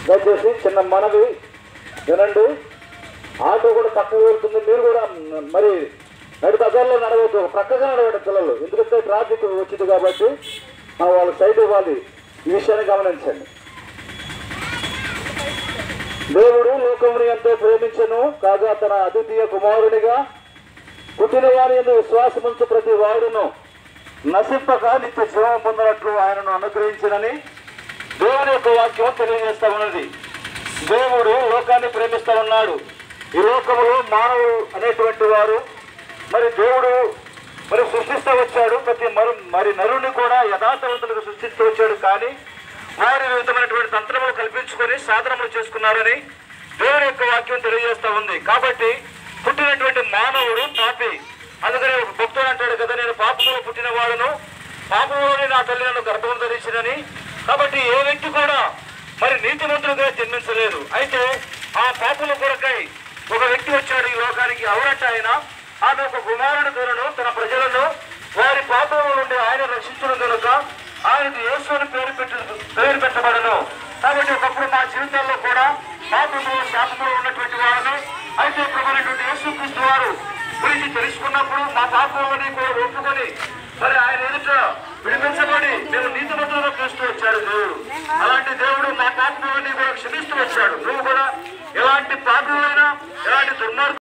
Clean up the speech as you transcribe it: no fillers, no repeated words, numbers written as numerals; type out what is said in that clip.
దయచేసి చిన్న మనవి వినండి. ఆటో కూడా పక్కకు వెళ్తుంది, మీరు కూడా మరి నడి దగ్గరలో నడవద్దు, ప్రక్కగా నడవండి పిల్లలు, ఎందుకంటే ట్రాఫిక్ వచ్చింది కాబట్టి వాళ్ళ సైడ్ ఇవ్వాలి. ఈ విషయాన్ని గమనించండి. దేవుడు లోకముని ఎంతో ప్రేమించను కాగా తన అద్వితీయ కుమారునిగా పుట్టిన వారి యందు విశ్వాసముంచు ప్రతి వాడును నశింపక నిత్య జీవం పొందినట్లు ఆయనను అనుగ్రహించినని దేవుని యొక్క వాక్యం తెలియజేస్తా ఉన్నది. దేవుడు లోకాన్ని ప్రేమిస్తా ఉన్నాడు. ఈ లోకములో మానవుడు అనేటువంటి వారు మరి దేవుడు మరి సృష్టిస్తూ వచ్చాడు. ప్రతి మరి నరుని కూడా యథార్థవంతులకు సృష్టిస్తూ వచ్చాడు. కానీ వారి వివిధమైనటువంటి తంత్రములు కల్పించుకొని సాధనములు చేసుకున్నారని దేవుని యొక్క వాక్యం తెలియజేస్తా ఉంది. కాబట్టి పుట్టినటువంటి మానవుడు పాపి. అందుకని ఒక భక్తుడు అంటాడు కదా, నేను పాపములో పుట్టిన వాడును, పాపంలోనే నా తల్లి నన్ను గర్భం ధరించినని. కాబట్టి ఏ వ్యక్తి కూడా మరి నీతిమంతులుగా జన్మించలేదు. అయితే ఆ పాపల కొరకై ఒక వ్యక్తి వచ్చాడు ఈ లోకానికి. ఎవరంటే ఆయన ఒక కుమారుడు కనును తన ప్రజలను వారి పాపముల నుండి ఆయన రక్షించడం కనుక ఆయనకు యేసు అని పేరు పెట్టబడను. కాబట్టి ఒకప్పుడు మా జీవితాల్లో కూడా పాపములు శాపములు ఉన్నటువంటి వారిని, అయితే ప్రభువైనటువంటి యేసుక్రీస్తు వారు గురించి తెలుసుకున్నప్పుడు మా పాపములని కూడా ఒప్పుకొని మరి ఆయన ఎదుట విడిపించబడి నేను నీతిమంతులను చూస్తూ వచ్చాడు దేవుడు. అలాంటి దేవుడు మా పాపములని కూడా క్షమిస్తూ వచ్చాడు. నువ్వు కూడా ఎలాంటి పాపములైనా ఎలాంటి దుర్మార్గం